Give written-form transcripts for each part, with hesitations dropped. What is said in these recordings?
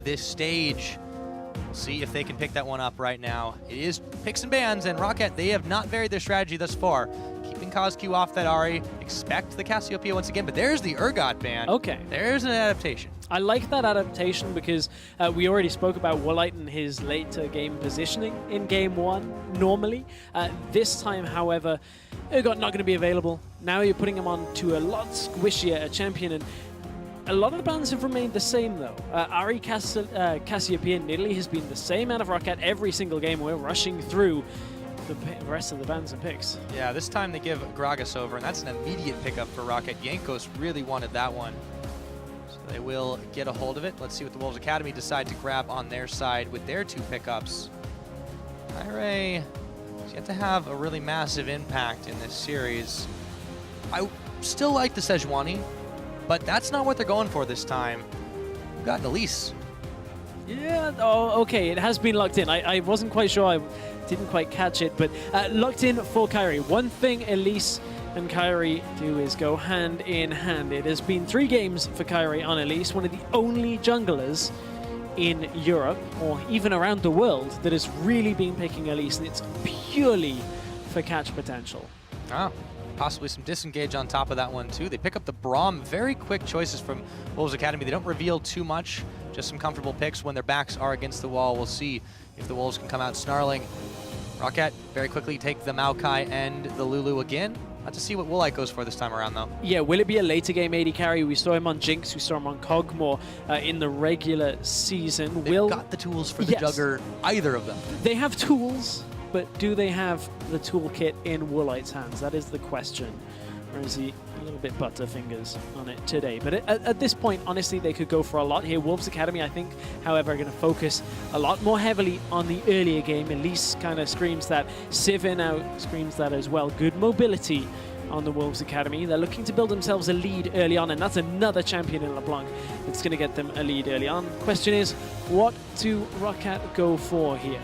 this stage. We'll see if they can pick that one up right now. It is picks and bans, and ROCCAT, they have not varied their strategy thus far. Keeping COSQ off that Ahri, expect the Cassiopeia once again, but there's the Urgot ban. Okay. There's an adaptation. I like that adaptation because we already spoke about Woolite and his later game positioning in game 1 normally. This time, however, Urgot not going to be available. Now you're putting him on to a lot squishier a champion, and a lot of the bans have remained the same though. Ahri Cassiopeia Nidalee has been the same out of ROCCAT every single game. We're rushing through the rest of the bans and picks. Yeah, this time they give Gragas over, and that's an immediate pickup for ROCCAT. Jankos really wanted that one. They will get a hold of it. Let's see what the Wolves Academy decide to grab on their side with their 2 pickups. Kyrie has yet to have a really massive impact in this series. I still like the Sejuani, but that's not what they're going for this time. We've got Elise. Yeah, oh, okay, it has been locked in. I wasn't quite sure, I didn't quite catch it, but locked in for Kyrie. One thing Elise and Kyrie do is go hand in hand. It has been 3 games for Kyrie on Elise, one of the only junglers in Europe, or even around the world, that has really been picking Elise, and it's purely for catch potential. Ah, possibly some disengage on top of that one too. They pick up the Braum. Very quick choices from Wolves Academy. They don't reveal too much, just some comfortable picks when their backs are against the wall. We'll see if the Wolves can come out snarling. ROCCAT very quickly take the Maokai and the Lulu again. Let's see what Woolite goes for this time around, though. Yeah, will it be a later game AD carry? We saw him on Jinx, we saw him on Cogmore in the regular season. They've got the tools for the Jugger, either of them. They have tools, but do they have the toolkit in Woolite's hands? That is the question. Or is he a little bit butterfingers on it today? But at this point, honestly, they could go for a lot here. Wolves Academy, I think, however, are going to focus a lot more heavily on the earlier game. Elise kind of screams that. Sivir now screams that as well. Good mobility on the Wolves Academy. They're looking to build themselves a lead early on, and that's another champion in LeBlanc that's going to get them a lead early on. Question is, what do ROCCAT go for here?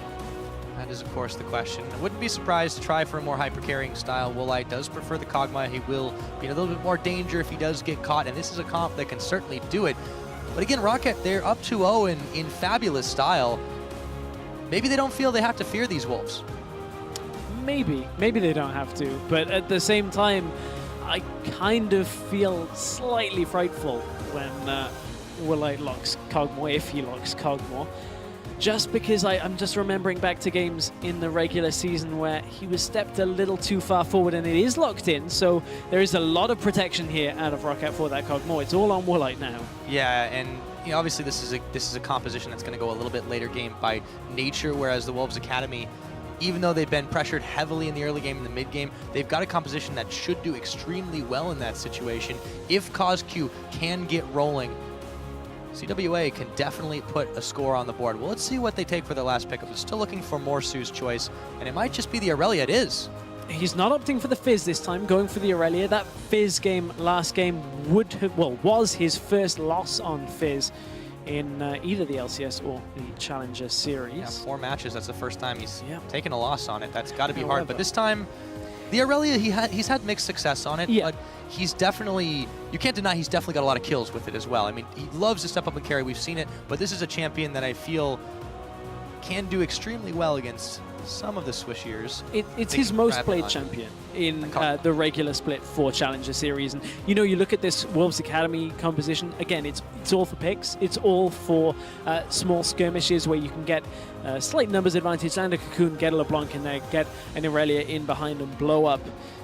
That is, of course, the question. I wouldn't be surprised to try for a more hyper-carrying style. Woolite does prefer the Kog'Maw. He will be in a little bit more danger if he does get caught, and this is a comp that can certainly do it. But again, ROCCAT, they're up 2-0 in fabulous style. Maybe they don't feel they have to fear these Wolves. Maybe they don't have to, but at the same time, I kind of feel slightly frightful when Woolite locks Kog'Maw, if he locks Kog'Maw. Just because I'm just remembering back to games in the regular season where he was stepped a little too far forward and it is locked in, so there is a lot of protection here out of ROCCAT for that Kog'Maw. It's all on Woolite now. Yeah, and you know, obviously this is a composition that's going to go a little bit later game by nature, whereas the Wolves Academy, even though they've been pressured heavily in the early game and the mid game, they've got a composition that should do extremely well in that situation. If COSQ can get rolling, CWA can definitely put a score on the board. Well, let's see what they take for their last pickup. They're still looking for more Sue's choice, and it might just be the Aurelia. It is. He's not opting for the Fizz this time, going for the Aurelia. That Fizz game last game was his first loss on Fizz in either the LCS or the Challenger Series. Yeah, 4 matches. That's the first time he's taken a loss on it. That's got to be hard. But this time, the Aurelia, he's had mixed success on it, but he's definitely, you can't deny he's definitely got a lot of kills with it as well. I mean, he loves to step up and carry. We've seen it, but this is a champion that I feel can do extremely well against some of the Swishiers. It's his most played champion in the regular split for Challenger Series. And you know, you look at this Wolves Academy composition, again, it's all for picks. It's all for small skirmishes where you can get slight numbers advantage, land a Cocoon, get a LeBlanc in there, get an Aurelia in behind and blow up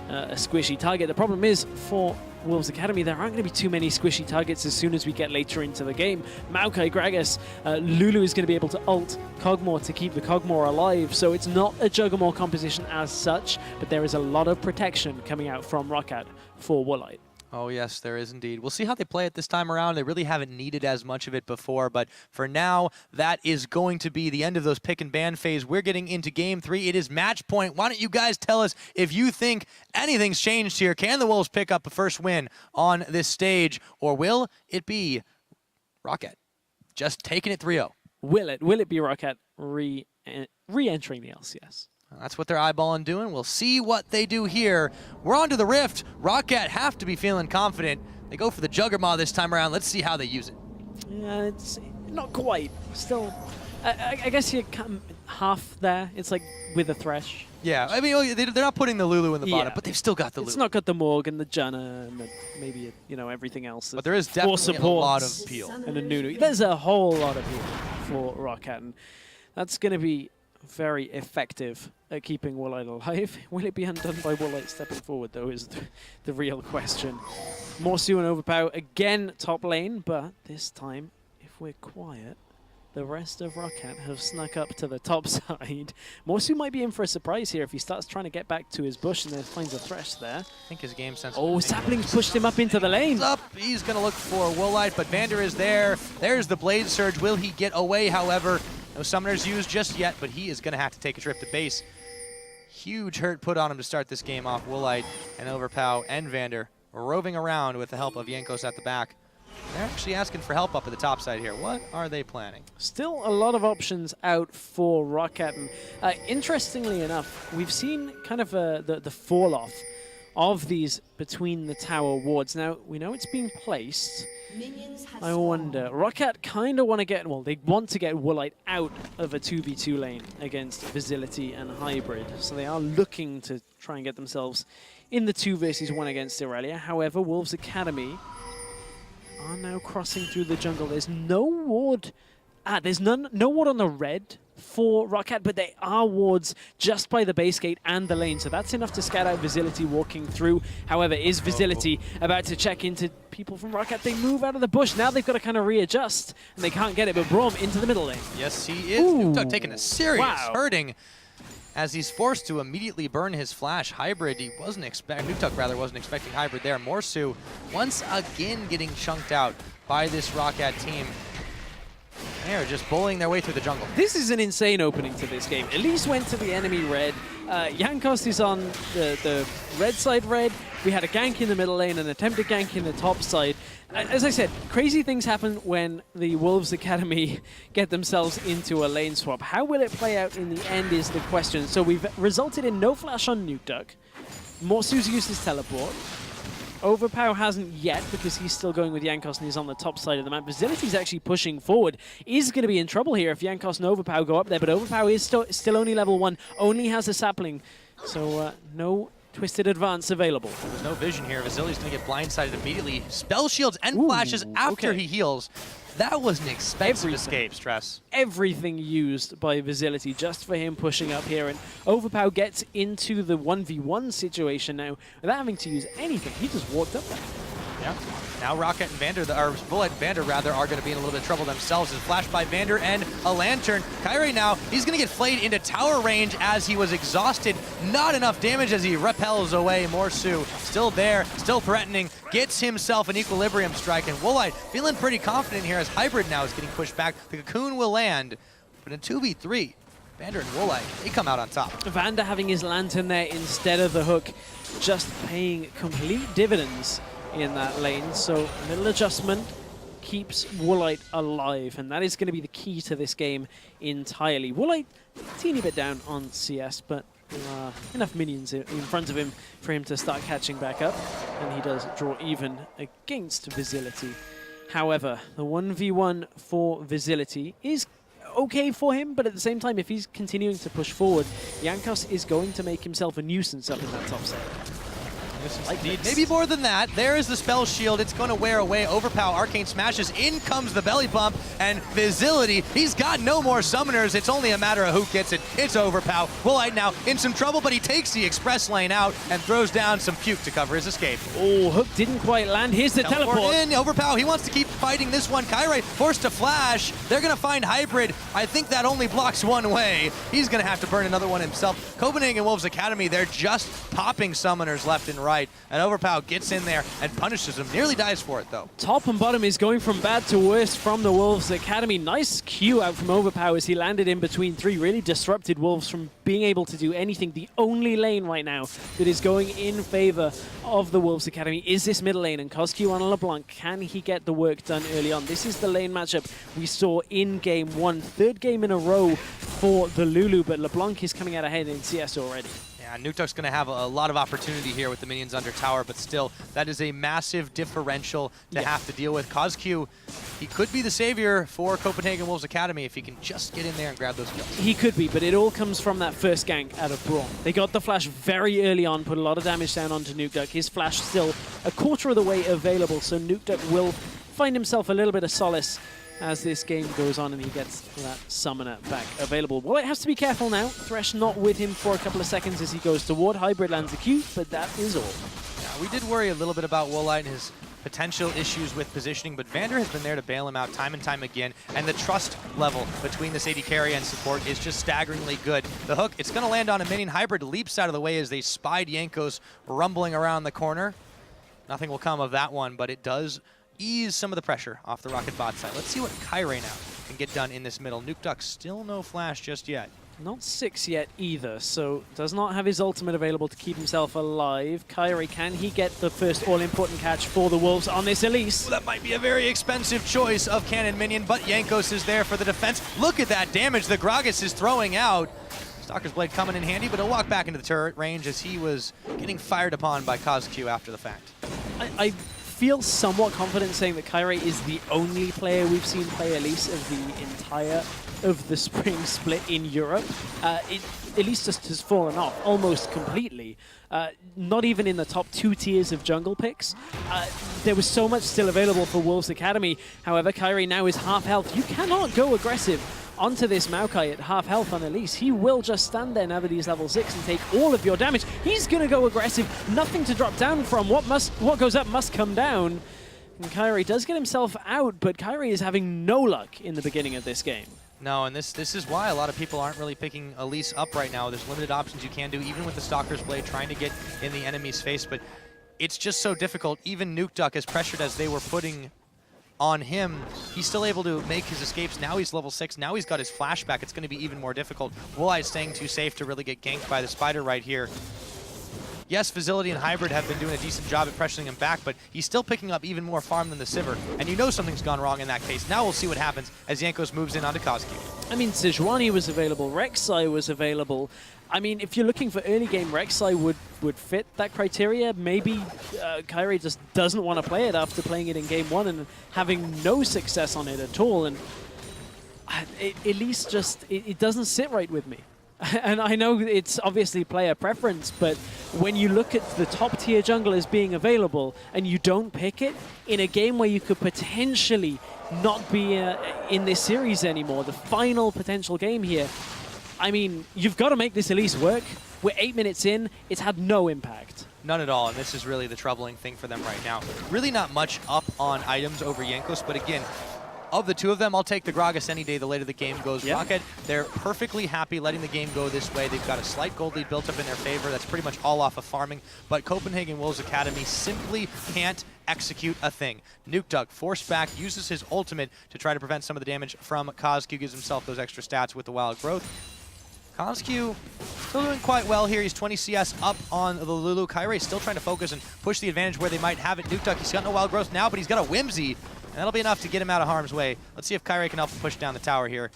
a squishy target. The problem is for Wolves Academy, there aren't going to be too many squishy targets as soon as we get later into the game. Maokai, Gragas, Lulu is going to be able to ult Kog'Maw to keep the Kog'Maw alive, so it's not a Juggermaw composition as such, but there is a lot of protection coming out from ROCCAT for Woolite. Oh yes, there is indeed. We'll see how they play it this time around. They really haven't needed as much of it before, but for now, that is going to be the end of those pick and ban phase. We're getting into game 3. It is match point. Why don't you guys tell us if you think anything's changed here? Can the Wolves pick up a first win on this stage, or will it be ROCCAT just taking it 3-0? Will it be ROCCAT re-entering the LCS? That's what they're eyeballing doing. We'll see what they do here. We're on to the Rift. ROCCAT have to be feeling confident. They go for the Juggermaw this time around. Let's see how they use it. Yeah, not quite. Still, I guess you come half there. It's like with a Thresh. Yeah, I mean, they're not putting the Lulu in the bottom, Yeah. but they've still got the Lulu. It's not got the Morg and the Janna and maybe, you know, everything else. But there is definitely a lot of appeal. And a Nunu. There's a whole lot of appeal for ROCCAT, and that's going to be very effective at keeping Woolite alive. Will it be undone by Woolite stepping forward, though, is the real question. Morsu and Overpower again top lane, but this time, if we're quiet, the rest of ROCCAT have snuck up to the top side. Morsu might be in for a surprise here if he starts trying to get back to his bush and then finds a Thresh there. I think his game sense. Oh, Sapling's pushed him up into the lane. He's going to look for Woolite, but Vander is there. There's the Blade Surge. Will he get away, however? No Summoners used just yet, but he is going to have to take a trip to base. Huge hurt put on him to start this game off. Woolite and Overpow and Vander roving around with the help of Jankos at the back. They're actually asking for help up at the top side here. What are they planning? Still a lot of options out for ROCCAT. And interestingly enough, we've seen kind of the fall-off of these between the tower wards. Now, we know it's been placed. I wonder, ROCCAT kind of want to get, well, they want to get Woolite out of a 2v2 lane against Facility and Hybrid. So they are looking to try and get themselves in the 2 versus 1 against Irelia. However, Wolves Academy are now crossing through the jungle. There's no ward. There's no ward on the red for ROCCAT, but they are wards just by the base gate and the lane. So that's enough to scout out Facility walking through. However, is Facility about to check into people from ROCCAT? They move out of the bush. Now they've got to kind of readjust, and they can't get it, but Braum into the middle lane. Yes, he is. Nuketough taking a serious hurting as he's forced to immediately burn his flash. Hybrid, he wasn't Nuketough rather wasn't expecting Hybrid there. Morsu once again getting chunked out by this ROCCAT team. They're just bullying their way through the jungle. This is an insane opening to this game. Elise went to the enemy red. Jankos is on the red side red. We had a gank in the middle lane, an attempted gank in the top side. As I said, crazy things happen when the Wolves Academy get themselves into a lane swap. How will it play out in the end is the question. So we've resulted in no flash on Nuketough. Morsu's used his teleport. Overpow hasn't yet because he's still going with Jankos and he's on the top side of the map. Facility's actually pushing forward. Is going to be in trouble here if Jankos and Overpow go up there, but Overpow is still only level 1, only has a sapling. So no Twisted Advance available. There's no vision here. Facility's going to get blindsided immediately. Spell shields and flashes after he heals. That was an expensive escape, Stress. Everything used by Facility just for him pushing up here. And Overpow gets into the 1v1 situation now without having to use anything. He just walked up there. Yeah. Now ROCCAT and Vander, or Woolite and Vander rather, are going to be in a little bit of trouble themselves. Is flashed by Vander and a Lantern. Kyrie now, he's going to get flayed into tower range as he was exhausted. Not enough damage as he repels away. Morsu still there, still threatening. Gets himself an Equilibrium strike. And Woolite feeling pretty confident here as Hybrid now is getting pushed back. The Cocoon will land, but in 2v3, Vander and Woolite, they come out on top. Vander having his Lantern there instead of the hook, just paying complete dividends in that lane. So middle adjustment keeps Woolite alive, and that is going to be the key to this game entirely. Woolite a teeny bit down on CS, but enough minions in front of him for him to start catching back up, and he does draw even against Facility. However, the 1v1 for Facility is okay for him, but at the same time, if he's continuing to push forward, Jankos is going to make himself a nuisance up in that top side. Maybe more than that. There is the spell shield. It's going to wear away. Overpow, Arcane smashes. In comes the belly bump. And Facility, he's got no more summoners. It's only a matter of who gets it. It's Overpow. Woolite now in some trouble, but he takes the express lane out and throws down some puke to cover his escape. Oh, hook didn't quite land. Here's the teleport. In. Overpow, he wants to keep fighting this one. Kyrie forced to flash. They're going to find Hybrid. I think that only blocks one way. He's going to have to burn another one himself. Copenhagen Wolves Academy, they're just popping summoners left and right. And Overpow gets in there and punishes him. Nearly dies for it, though. Top and bottom is going from bad to worse from the Wolves Academy. Nice Q out from Overpow as he landed in between 3. Really disrupted Wolves from being able to do anything. The only lane right now that is going in favor of the Wolves Academy is this middle lane. And CosQ on LeBlanc, can he get the work done early on? This is the lane matchup we saw in Game 1. 3rd game in a row for the Lulu, but LeBlanc is coming out ahead in CS already. Yeah, Yeah, Nuktuk's going to have a lot of opportunity here with the minions under tower, but still, that is a massive differential to have to deal with. COSQ, he could be the savior for Copenhagen Wolves Academy if he can just get in there and grab those kills. He could be, but it all comes from that first gank out of Brawl. They got the flash very early on, put a lot of damage down onto Nuktuk. His flash still a quarter of the way available, so Nuktuk will find himself a little bit of solace as this game goes on and he gets that summoner back available. Well, it has to be careful now. Thresh not with him for a couple of seconds as he goes to ward. Hybrid lands the Q, but that is all. Yeah, we did worry a little bit about Woolite and his potential issues with positioning, but Vander has been there to bail him out time and time again, and the trust level between this AD carry and support is just staggeringly good. The hook, it's going to land on a minion. Hybrid leaps out of the way as they spied Jankos rumbling around the corner. Nothing will come of that one, but it does ease some of the pressure off the ROCCAT bot side. Let's see what Kyrie now can get done in this middle. Nuktuk still no flash just yet. Not 6 yet either, so does not have his ultimate available to keep himself alive. Kyrie, can he get the first all-important catch for the Wolves on this Elise? Well, that might be a very expensive choice of cannon minion, but Jankos is there for the defense. Look at that damage the Gragas is throwing out. Stalker's Blade coming in handy, but he'll walk back into the turret range as he was getting fired upon by COSQ after the fact. I feel somewhat confident saying that Kyrie is the only player we've seen play Elise of the entire of the spring split in Europe. Elise just has fallen off almost completely. Not even in the top 2 tiers of jungle picks. There was so much still available for Wolves Academy. However, Kyrie now is half health. You cannot go aggressive onto this Maokai at half health on Elise. He will just stand there now that he's level 6 and take all of your damage. He's going to go aggressive. Nothing to drop down from. What goes up must come down. And Kyrie does get himself out, but Kyrie is having no luck in the beginning of this game. No, and this is why a lot of people aren't really picking Elise up right now. There's limited options you can do, even with the Stalker's Blade trying to get in the enemy's face, but it's just so difficult. Even Nuktuk, as pressured as they were putting on him, he's still able to make his escapes. Now he's level 6. Now he's got his flashback. It's going to be even more difficult. Woolite staying too safe to really get ganked by the Spider right here. Yes, Facility and Hybrid have been doing a decent job at pressuring him back, but he's still picking up even more farm than the Sivir, and you know something's gone wrong in that case. Now we'll see what happens as Jankos moves in onto COSQ. I mean, Sejuani was available, Rek'Sai was available. I mean, if you're looking for early game, Rek'Sai would fit that criteria. Maybe Kyrie just doesn't want to play it after playing it in game 1 and having no success on it at all. And at least just, it doesn't sit right with me. And I know it's obviously player preference, but when you look at the top tier junglers being available and you don't pick it in a game where you could potentially not be in this series anymore, the final potential game here, I mean, you've got to make this Elise work. We're 8 minutes in. It's had no impact. None at all, and this is really the troubling thing for them right now. Really not much up on items over Jankos, but again, of the two of them, I'll take the Gragas any day the later the game goes. Yep. ROCCAT, they're perfectly happy letting the game go this way. They've got a slight gold lead built up in their favor. That's pretty much all off of farming, but Copenhagen Wolves Academy simply can't execute a thing. Nuktuk forced back, uses his ultimate to try to prevent some of the damage from COSQ, gives himself those extra stats with the wild growth. COSQ still doing quite well here. He's 20 CS up on the Lulu. Kyrie still trying to focus and push the advantage where they might have it. Nuktuk, he's got no wild growth now, but he's got a Whimsy, and that'll be enough to get him out of harm's way. Let's see if Kyrie can help him push down the tower here.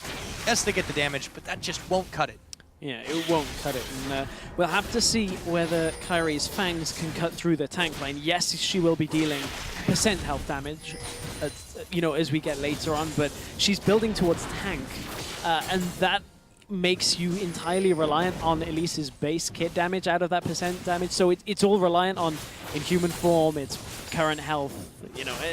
Yes, they get the damage, but that just won't cut it. Yeah, it won't cut it. And we'll have to see whether Kyrie's fangs can cut through the tank line. Yes, she will be dealing % health damage, as we get later on, but she's building towards tank, and that makes you entirely reliant on Elise's base kit damage out of that % damage. So it's all reliant on in human form, its current health.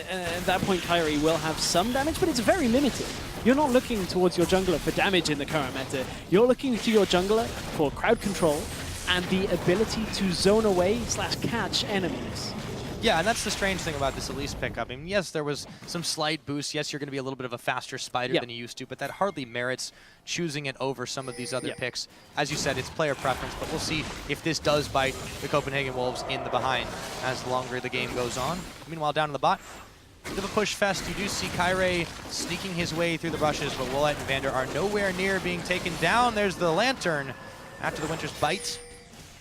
At that point, Kyrie will have some damage, but it's very limited. You're not looking towards your jungler for damage in the current meta. You're looking to your jungler for crowd control and the ability to zone away / catch enemies. Yeah, and that's the strange thing about this Elise pickup. I mean, yes, there was some slight boost. Yes, you're going to be a little bit of a faster Spider than you used to, but that hardly merits choosing it over some of these other picks. As you said, it's player preference, but we'll see if this does bite the Copenhagen Wolves in the behind as the longer the game goes on. Meanwhile, down in the bot, bit of a push fest. You do see Kyrie sneaking his way through the brushes, but Woolite and Vander are nowhere near being taken down. There's the Lantern after the Winter's Bite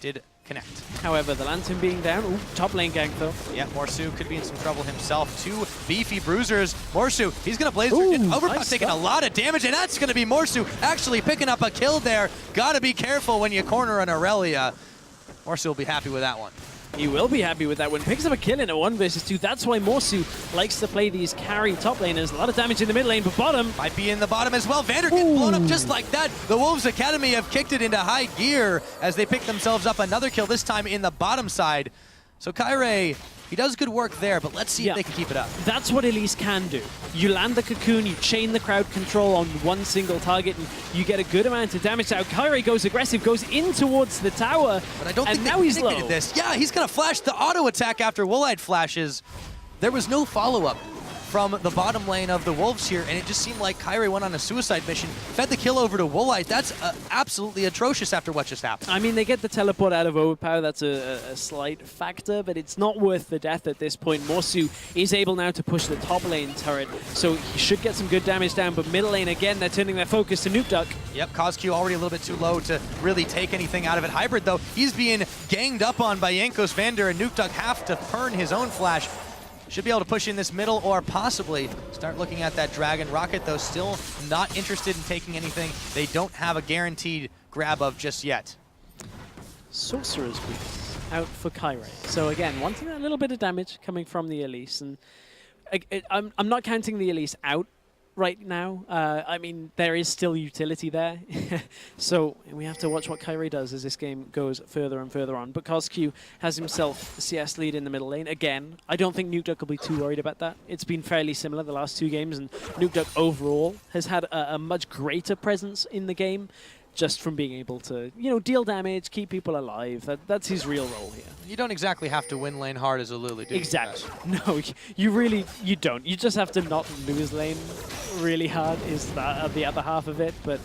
did connect. However, the Lantern being down, ooh, top lane gank though. Yeah, Morsu could be in some trouble himself. 2 beefy bruisers. Morsu, he's going to blaze through. Overclock Nice taking a lot of damage, and that's going to be Morsu actually picking up a kill there. Got to be careful when you corner an Aurelia. Morsu will be happy with that one. He will be happy with that one. Picks up a kill in a 1 versus 2. That's why Morsu likes to play these carry top laners. A lot of damage in the mid lane, but bottom. Might be in the bottom as well. Vander gets blown up just like that. The Wolves Academy have kicked it into high gear as they pick themselves up another kill, this time in the bottom side. So Kyrie, he does good work there, but let's see if they can keep it up. That's what Elise can do. You land the cocoon, you chain the crowd control on one single target, and you get a good amount of damage out. Kyrie goes aggressive, goes in towards the tower, but I don't think now he's low. This. Yeah, he's going to flash the auto attack after Woolite flashes. There was no follow-up from the bottom lane of the Wolves here, and it just seemed like Kyrie went on a suicide mission, fed the kill over to Woolite. That's absolutely atrocious after what just happened. I mean, they get the teleport out of Overpower. That's a slight factor, but it's not worth the death at this point. Morsu is able now to push the top lane turret, so he should get some good damage down, but middle lane, again, they're turning their focus to Nuke Duck. Yep, CosQ already a little bit too low to really take anything out of it. Hybrid, though, he's being ganged up on by Jankos, Vander, and Nuke Duck have to burn his own flash. Should be able to push in this middle or possibly start looking at that Dragon. ROCCAT, though, still not interested in taking anything they don't have a guaranteed grab of just yet. Sorcerer's Boots out for Kyrie. So again, wanting a little bit of damage coming from the Elise. And I'm not counting the Elise out right now. I mean, there is still utility there. So we have to watch what Kyrie does as this game goes further and further on. But CosQ has himself the CS lead in the middle lane. Again, I don't think Nuke Duck will be too worried about that. It's been fairly similar the last 2 games, and Nuke Duck overall has had a much greater presence in the game, just from being able to, you know, deal damage, keep people alive. That's his real role here. You don't exactly have to win lane hard as a Lulu, do you? Exactly. No, you don't. You just have to not lose lane really hard is the other half of it. But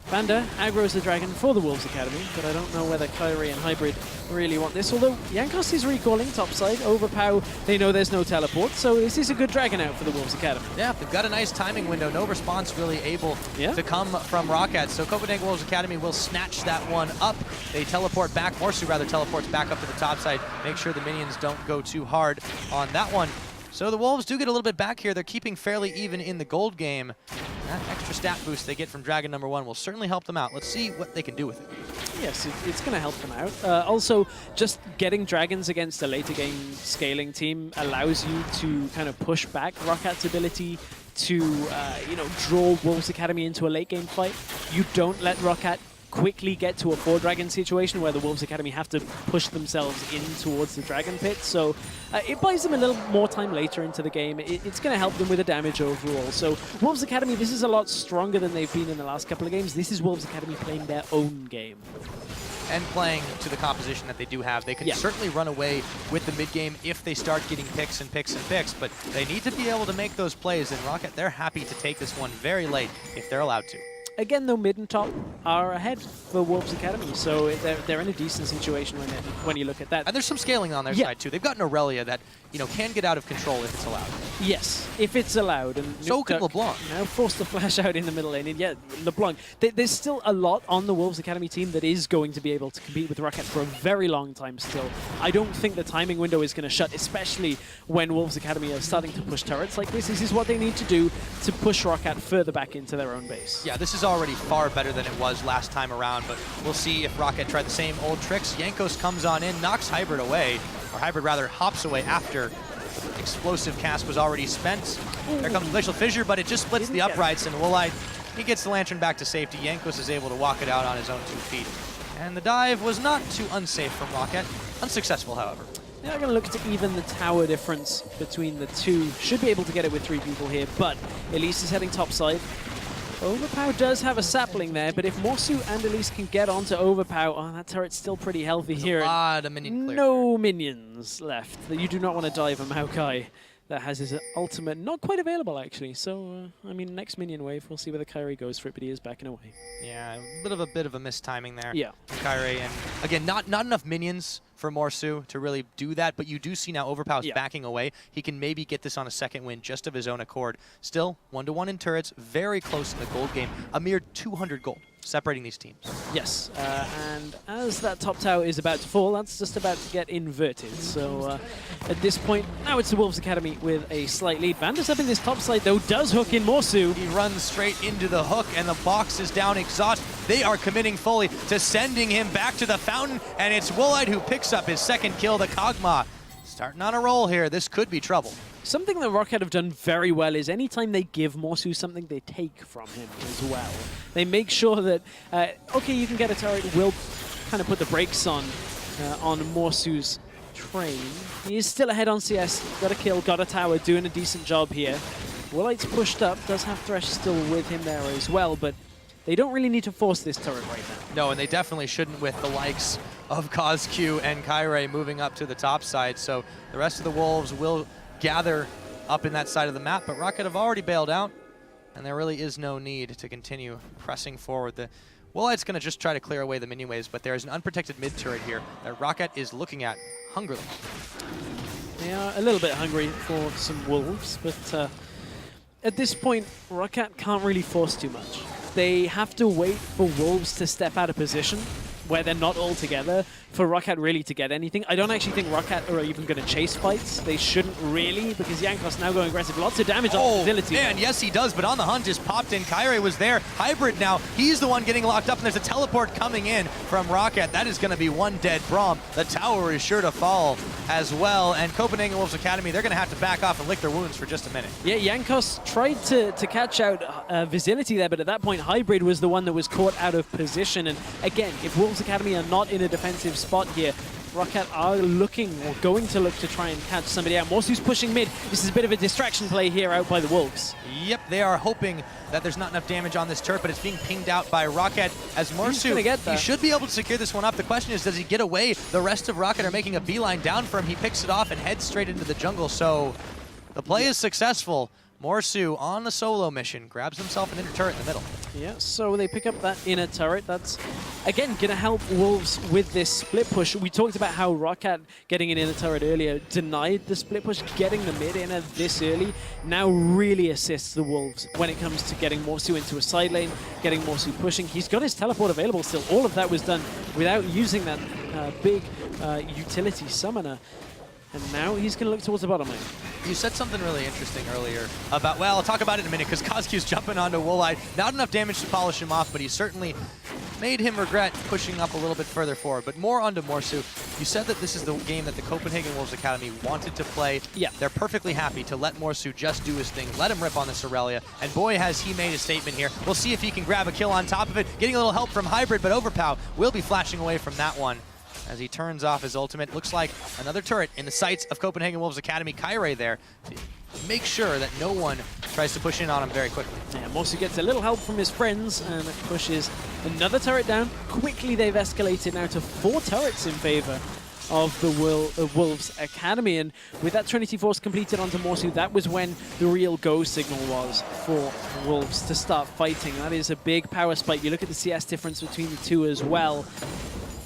Vander aggroes the dragon for the Wolves Academy, but I don't know whether Kyrie and Hybrid really want this. Although Jankos is recalling topside. Overpower, they know there's no teleport, so this is a good dragon out for the Wolves Academy. Yeah, they've got a nice timing window. No response really able to come from ROCCAT. So Copenhagen Wolves Academy will snatch that one up. They teleport back. Morsu rather teleports back up to the top side. Make sure the minions don't go too hard on that one. So the Wolves do get a little bit back here. They're keeping fairly even in the gold game. That extra stat boost they get from Dragon #1 will certainly help them out. Let's see what they can do with it. Yes, it's going to help them out. Also, just getting dragons against a later game scaling team allows you to kind of push back ROCCAT's ability to, you know, draw Wolves Academy into a late game fight. You don't let ROCCAT quickly get to a 4-dragon situation where the Wolves Academy have to push themselves in towards the dragon pit. So it buys them a little more time later into the game. It's going to help them with the damage overall. So Wolves Academy, this is a lot stronger than they've been in the last couple of games. This is Wolves Academy playing their own game. And playing to the composition that they do have. They can certainly run away with the mid-game if they start getting picks and picks and picks, but they need to be able to make those plays, and ROCCAT, they're happy to take this one very late if they're allowed to. Again, though, mid and top are ahead for Wolves Academy, so they're in a decent situation when you look at that. And there's some scaling on their side, too. They've got an Aurelia that, you know, can get out of control if it's allowed. Yes, if it's allowed. And so can LeBlanc. Now forced to flash out in the middle lane. And yeah, LeBlanc. There's still a lot on the Wolves Academy team that is going to be able to compete with ROCCAT for a very long time still. I don't think the timing window is going to shut, especially when Wolves Academy are starting to push turrets like this. This is what they need to do to push ROCCAT further back into their own base. Yeah, this is already far better than it was last time around, but we'll see if ROCCAT try the same old tricks. Jankos comes on in, knocks Hybrid away, or Hybrid rather hops away after explosive cast was already spent. There comes Glacial Fissure, but it just splits the uprights, and Woolite, he gets the Lantern back to safety. Jankos is able to walk it out on his own 2 feet. And the dive was not too unsafe from ROCCAT. Unsuccessful, however. They're going to look to even the tower difference between the two. Should be able to get it with 3 people here, but Elise is heading topside. Overpower does have a sapling there, but if Morsu and Elise can get onto Overpower, oh, that turret's still pretty healthy here. A lot of minion clear. No minions left. You do not want to dive a Maokai that has his ultimate not quite available, actually. So, I mean, next minion wave, we'll see where the Kyrie goes for it, but he is backing away. Yeah, a bit of a mistiming there. Yeah. Kyrie, and again, not enough minions for Morsu to really do that, but you do see now Overpower's backing away. He can maybe get this on a second win just of his own accord. Still, 1-to-1 in turrets, very close in the gold game, a mere 200 gold. separating these teams. Yes, and as that top tower is about to fall, that's just about to get inverted. So at this point, now it's the Wolves Academy with a slight lead. Vandus up in this top side, though, does hook in Morsu. He runs straight into the hook, and the box is down exhaust. They are committing fully to sending him back to the fountain, and it's Woolite who picks up his second kill. The Kog'Maw starting on a roll here. This could be trouble. Something that ROCCAT have done very well is anytime they give Morsu something, they take from him as well. They make sure that, okay, you can get a turret, we'll kind of put the brakes on Morsu's train. He is still ahead on CS, got a kill, got a tower, doing a decent job here. Woolite's pushed up, does have Thresh still with him there as well, but they don't really need to force this turret right now. No, and they definitely shouldn't with the likes of COSQ and Kyrie moving up to the top side, so the rest of the Wolves will gather up in that side of the map, but ROCCAT have already bailed out, and there really is no need to continue pressing forward. The Woolite's going to just try to clear away the minion waves, but there's an unprotected mid turret here that ROCCAT is looking at hungrily. They are a little bit hungry for some Wolves, but at this point, ROCCAT can't really force too much. They have to wait for Wolves to step out of position where they're not all together for ROCCAT really to get anything. I don't actually think ROCCAT are even going to chase fights. They shouldn't really, because Jankos now going aggressive. Lots of damage on Facility. And yes, he does, but on the hunt just popped in. Kyrie was there. Hybrid now, he's the one getting locked up, and there's a teleport coming in from ROCCAT. That is going to be one dead Braum. The tower is sure to fall as well, and Copenhagen Wolves Academy, they're going to have to back off and lick their wounds for just a minute. Yeah, Jankos tried to catch out Facility there, but at that point, Hybrid was the one that was caught out of position. And again, if Wolves Academy are not in a defensive spot here, ROCCAT are looking, or going to look to try and catch somebody out. Morsu's pushing mid. This is a bit of a distraction play here out by the Wolves. Yep, they are hoping that there's not enough damage on this turret, but it's being pinged out by ROCCAT as Morsu, he should be able to secure this one up. The question is, does he get away? The rest of ROCCAT are making a beeline down for him. He picks it off and heads straight into the jungle, so the play is successful. Morsu on the solo mission, grabs himself an inner turret in the middle. Yeah, so they pick up that inner turret. That's, again, going to help Wolves with this split push. We talked about how ROCCAT getting an inner turret earlier denied the split push. Getting the mid inner this early now really assists the Wolves when it comes to getting Morsu into a side lane, getting Morsu pushing. He's got his teleport available still. All of that was done without using that big utility summoner. And now he's going to look towards the bottom lane. You said something really interesting earlier about, well, I'll talk about it in a minute, because COSQ's jumping onto Woolite. Not enough damage to polish him off, but he certainly made him regret pushing up a little bit further forward. But more onto Morsu. You said that this is the game that the Copenhagen Wolves Academy wanted to play. Yeah. They're perfectly happy to let Morsu just do his thing, let him rip on this Aurelia, and boy, has he made a statement here. We'll see if he can grab a kill on top of it. Getting a little help from Hybrid, but Overpow will be flashing away from that one as he turns off his ultimate. Looks like another turret in the sights of Copenhagen Wolves Academy. Kyrie there to make sure that no one tries to push in on him very quickly. Yeah, Morsu gets a little help from his friends and pushes another turret down. Quickly they've escalated now to 4 turrets in favor of the Wolves Academy, and with that Trinity Force completed onto Morsu, that was when the real go signal was for Wolves to start fighting. That is a big power spike. You look at the CS difference between the two as well.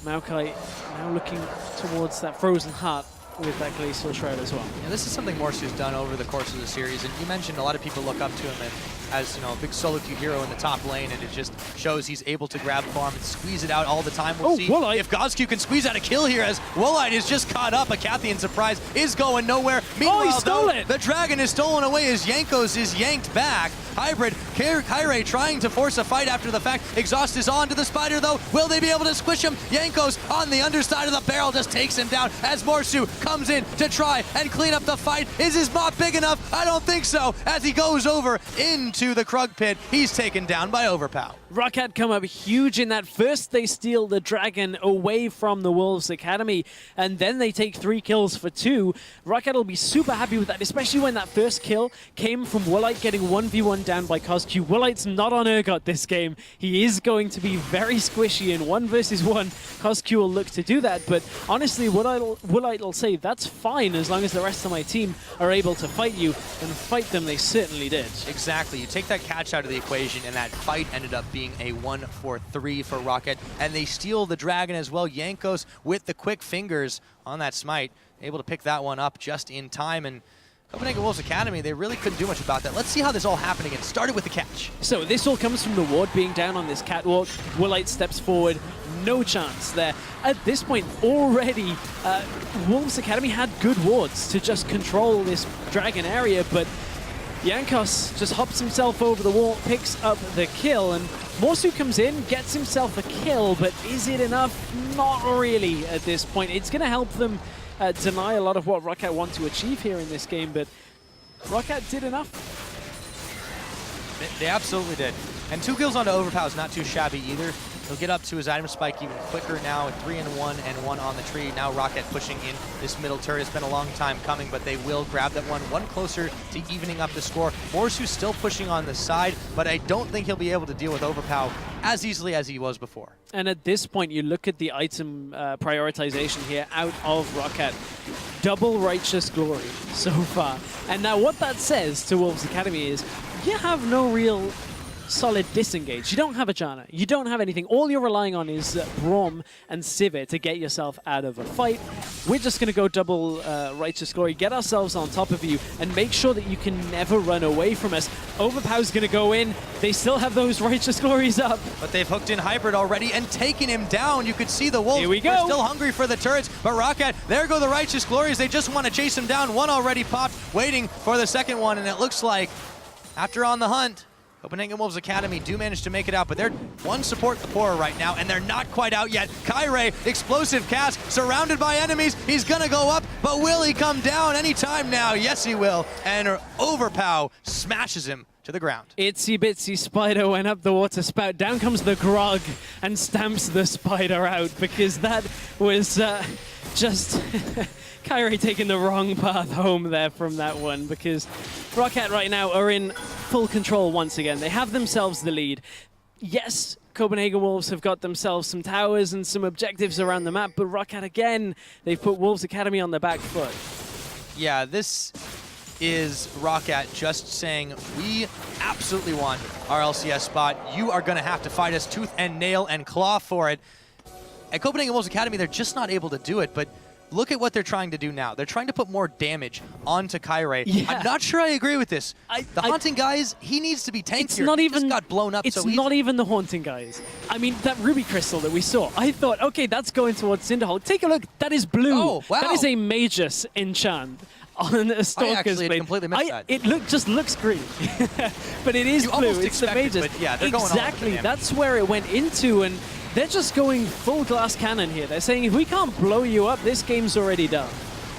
Maokai now looking towards that Frozen Heart with that Glacial Shroud as well. Yeah, this is something Morsu's done over the course of the series, and you mentioned a lot of people look up to him as, you know, a big solo queue hero in the top lane, and it just shows he's able to grab farm and squeeze it out all the time. We'll see Woolite. if COSQ can squeeze out a kill here, as Woolite is just caught up. A Cathian surprise is going nowhere. Meanwhile, he stole it. The dragon is stolen away as Jankos is yanked back. Hybrid, Kyrie trying to force a fight after the fact. Exhaust is on to the spider though. Will they be able to squish him? Jankos on the underside of the barrel just takes him down as Morsu comes in to try and clean up the fight. Is his mop big enough? I don't think so. As he goes over into the Krug pit, he's taken down by Overpow. ROCCAT come up huge in that. First they steal the dragon away from the Wolves Academy, and then they take 3 kills for 2. ROCCAT will be super happy with that, especially when that first kill came from Woolite getting 1v1 down by COSQ. Woolite's not on Urgot this game. He is going to be very squishy in 1 versus 1. COSQ will look to do that, but honestly, Woolite will say, that's fine as long as the rest of my team are able to fight you, and fight them they certainly did. Exactly. You take that catch out of the equation, and that fight ended up being a 1-for-3 for ROCCAT, and they steal the dragon as well. Jankos with the quick fingers on that smite, able to pick that one up just in time, and Copenhagen Wolves Academy, they really couldn't do much about that. Let's see how this all happened again. It started with the catch. So this all comes from the ward being down on this catwalk. Woolite steps forward. No chance there. At this point, already, Wolves Academy had good wards to just control this dragon area, but Jankos just hops himself over the wall, picks up the kill, and Morsu comes in, gets himself a kill, but is it enough? Not really at this point. It's going to help them deny a lot of what ROCCAT want to achieve here in this game, but ROCCAT did enough. They absolutely did. And 2 kills onto Overpow is not too shabby either. He'll get up to his item spike even quicker now, 3 and 1 and 1 on the tree. Now ROCCAT pushing in this middle turret. It's been a long time coming, but they will grab that one closer to evening up the score. Morsu's still pushing on the side, but I don't think he'll be able to deal with Overpow as easily as he was before. And at this point, you look at the item prioritization here out of ROCCAT. Double Righteous Glory so far. And now what that says to Wolves Academy is, you have no real solid disengage. You don't have a Janna. You don't have anything. All you're relying on is Braum and Sivir to get yourself out of a fight. We're just going to go double Righteous Glory, get ourselves on top of you, and make sure that you can never run away from us. Overpow's going to go in. They still have those Righteous Glories up. But they've hooked in Hybrid already and taken him down. You could see the Wolves. Here we go. They're still hungry for the turrets, but ROCCAT, there go the Righteous Glories. They just want to chase him down. One already popped, waiting for the second one, and it looks like after on the hunt, Copenhagen Wolves Academy do manage to make it out, but they're one support the poorer right now, and they're not quite out yet. Kyrie, explosive cast, surrounded by enemies. He's gonna go up, but will he come down anytime now? Yes, he will. And Overpow smashes him to the ground. Itsy bitsy spider went up the water spout. Down comes the grog and stamps the spider out, because that was just Kyrie taking the wrong path home there from that one, because ROCCAT right now are in full control once again. They have themselves the lead. Yes, Copenhagen Wolves have got themselves some towers and some objectives around the map, but ROCCAT again, they've put Wolves Academy on the back foot. Yeah, this is ROCCAT just saying, we absolutely want our LCS spot. You are going to have to fight us tooth and nail and claw for it. At Copenhagen Wolves Academy, they're just not able to do it, but look at what they're trying to do now. They're trying to put more damage onto Kyrie. Yeah. I'm not sure I agree with this. The Haunting guys, he needs to be tankier. It's not even, he just got blown up so easy. It's not even the Haunting guys. I mean, that Ruby Crystal that we saw, I thought, okay, that's going towards Cinderhole. Take a look. That is blue. Oh, wow. That is a Magus enchant on a Stalker's blade. Completely missed that. It just looks green. But it is blue. It's the Magus. But yeah, they're exactly. Going that's where it went into, and they're just going full glass cannon here. They're saying, if we can't blow you up, this game's already done.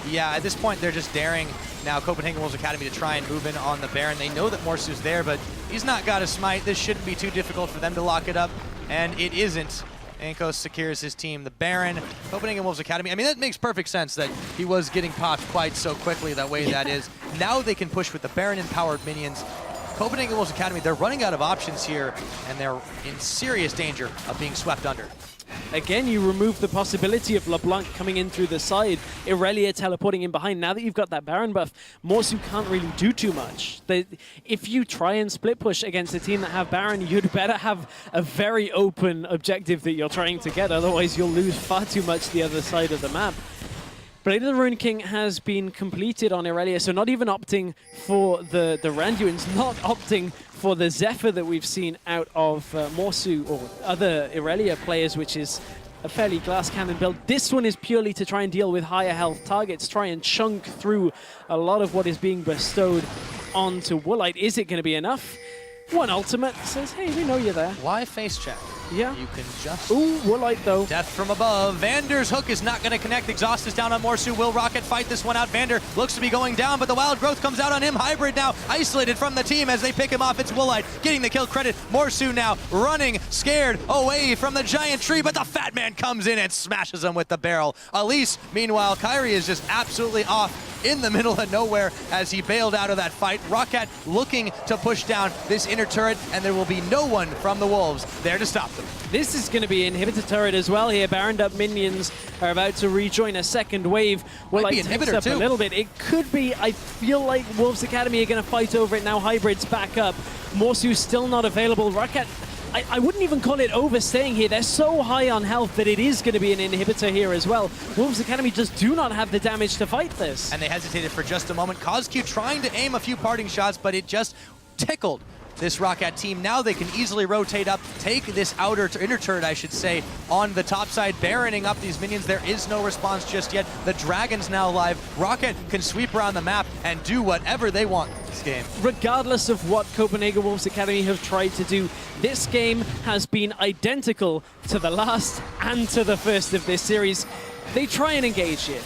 Yeah, at this point, they're just daring now Copenhagen Wolves Academy to try and move in on the Baron. They know that Morsu's there, but he's not got a smite. This shouldn't be too difficult for them to lock it up, and it isn't. Jankos secures his team. The Baron, Copenhagen Wolves Academy. I mean, that makes perfect sense that he was getting popped quite so quickly that way that is. Now they can push with the Baron-empowered minions. Copenhagen Wolves Academy, they're running out of options here, and they're in serious danger of being swept under. Again, you remove the possibility of LeBlanc coming in through the side, Irelia teleporting in behind. Now that you've got that Baron buff, Morsu can't really do too much. If you try and split push against a team that have Baron, you'd better have a very open objective that you're trying to get, otherwise you'll lose far too much the other side of the map. Blade of the Rune King has been completed on Irelia, so not even opting for the Randuins, not opting for the Zephyr that we've seen out of Morsu or other Irelia players, which is a fairly glass cannon build. This one is purely to try and deal with higher health targets, try and chunk through a lot of what is being bestowed onto Woolite. Is it going to be enough? One ultimate says, hey, we know you're there. Why face check? Yeah. You can just... Ooh, Woolite though. Death from above. Vander's hook is not going to connect. Exhaust is down on Morsu. Will ROCCAT fight this one out? Vander looks to be going down, but the Wild Growth comes out on him. Hybrid now isolated from the team as they pick him off. It's Woolite getting the kill credit. Morsu now running, scared, away from the giant tree, but the Fat Man comes in and smashes him with the barrel. Elise, meanwhile, Kyrie is just absolutely off in the middle of nowhere as he bailed out of that fight. ROCCAT looking to push down this inner turret, and there will be no one from the Wolves there to stop them. This is going to be inhibitor turret as well here. Baroned up minions are about to rejoin a second wave. Will it takes up a little bit? It could be. I feel like Wolves Academy are going to fight over it now. Hybrid's back up. Morsu's still not available. ROCCAT I wouldn't even call it overstaying here. They're so high on health that it is going to be an inhibitor here as well. Wolves Academy just do not have the damage to fight this. And they hesitated for just a moment. COSQ trying to aim a few parting shots, but it just tickled this ROCCAT team. Now they can easily rotate up, take this inner turret, I should say, on the top side, baroning up these minions. There is no response just yet. The Dragon's now live. ROCCAT can sweep around the map and do whatever they want this game. Regardless of what Copenhagen Wolves Academy have tried to do, this game has been identical to the last and to the first of this series. They try and engage here.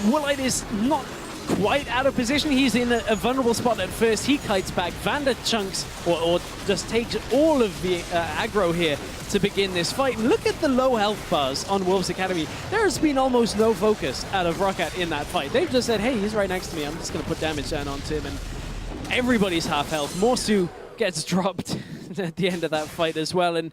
Woolite is not quite out of position. He's in a vulnerable spot at first. He kites back. Vander chunks or just takes all of the aggro here to begin this fight. And look at the low health bars on Wolves Academy. There has been almost no focus out of ROCCAT in that fight. They've just said, hey, he's right next to me. I'm just going to put damage down onto him. And everybody's half health. Morsu gets dropped at the end of that fight as well. And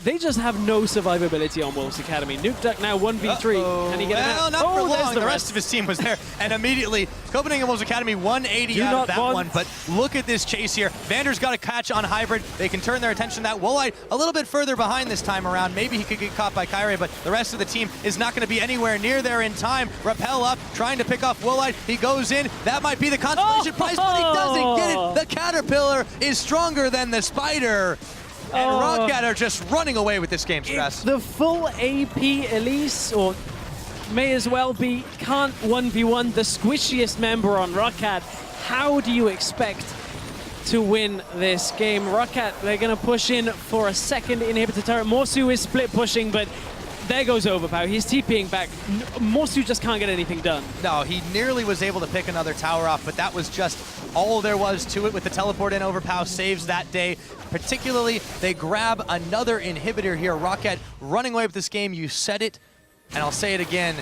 they just have no survivability on Wolves Academy. Nukeduck now 1v3. Can he get him out? Not for long. The rest of his team was there. And immediately, Copenhagen Wolves Academy 180 out of that one. But look at this chase here. Vander's got a catch on Hybrid. They can turn their attention to that. Woolite a little bit further behind this time around. Maybe he could get caught by Kyrie, but the rest of the team is not going to be anywhere near there in time. Rappel up, trying to pick off Woolite. He goes in. That might be the consolation prize, but he doesn't get it. The Caterpillar is stronger than the Spider. And ROCCAT are just running away with this game, Stress. If the full AP Elise, or may as well be, can't 1v1 the squishiest member on ROCCAT, how do you expect to win this game? ROCCAT, they're going to push in for a second inhibitor turret. Morsu is split pushing, but there goes Overpower. He's TPing back. Morsu just can't get anything done. No, he nearly was able to pick another tower off, but that was just all there was to it with the teleport in. Overpower saves that day. Particularly, they grab another inhibitor here. ROCCAT running away with this game. You said it, and I'll say it again.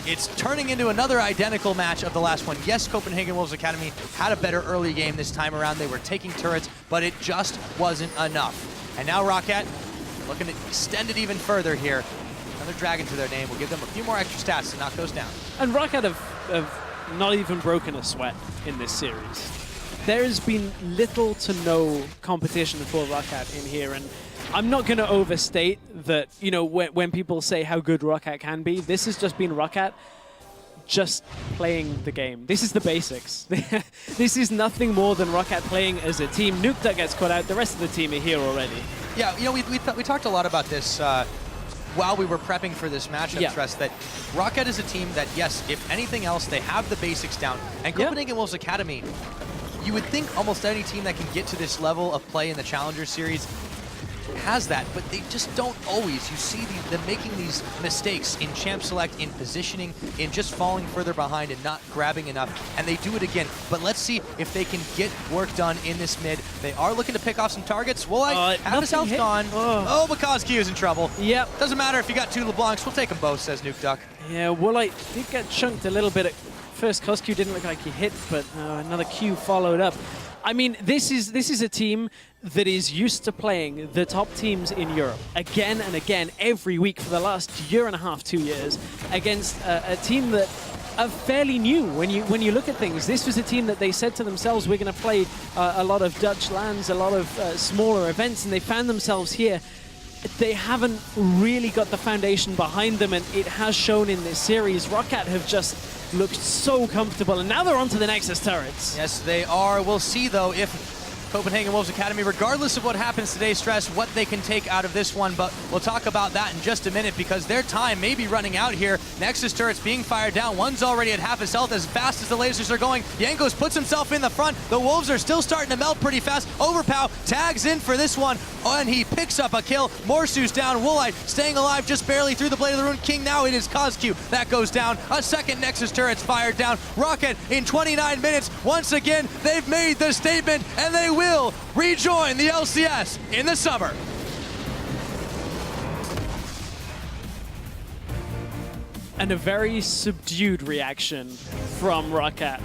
It's turning into another identical match of the last one. Yes, Copenhagen Wolves Academy had a better early game this time around. They were taking turrets, but it just wasn't enough. And now ROCCAT looking to extend it even further here. Another dragon to their name will give them a few more extra stats to knock those down. And ROCCAT have not even broken a sweat in this series. There has been little to no competition for ROCCAT in here, and I'm not going to overstate that, you know, when people say how good ROCCAT can be, this has just been ROCCAT just playing the game. This is the basics. This is nothing more than ROCCAT playing as a team. Nukeduck gets caught out. The rest of the team are here already. Yeah, you know, we talked a lot about this while we were prepping for this matchup, Stress, that ROCCAT is a team that, yes, if anything else, they have the basics down. And Copenhagen Wolves Academy, you would think almost any team that can get to this level of play in the Challenger Series has that, but they just don't always. You see them making these mistakes in champ select, in positioning, in just falling further behind and not grabbing enough, and they do it again. But let's see if they can get work done in this mid. They are looking to pick off some targets. Woolite have his health gone. Oh, but COSQ is in trouble. Yep. Doesn't matter if you got two LeBlancs, we'll take them both, says Nukeduck. Yeah, Woolite did get chunked a little bit at first. COSQ didn't look like he hit, but another Q followed up. I mean, this is a team that is used to playing the top teams in Europe again and again every week for the last year and a half, 2 years, against a team that are fairly new. When you look at things, this was a team that they said to themselves, we're going to play a lot of Dutch lands, a lot of smaller events, and they found themselves here. They haven't really got the foundation behind them, and it has shown in this series. ROCCAT have just looked so comfortable, and now they're on to the Nexus turrets. Yes, they are. We'll see, though, if Copenhagen Wolves Academy, regardless of what happens today, Stress, what they can take out of this one, but we'll talk about that in just a minute because their time may be running out here. Nexus turrets being fired down. One's already at half his health as fast as the lasers are going. Jankos puts himself in the front. The Wolves are still starting to melt pretty fast. Overpow tags in for this one, and he picks up a kill. Morsu's down. Woolite staying alive just barely through the Blade of the Rune King. Now it is COSQ. That goes down. A second Nexus turret's fired down. ROCCAT in 29 minutes. Once again, they've made the statement, and they will rejoin the LCS in the summer. And a very subdued reaction from ROCCAT.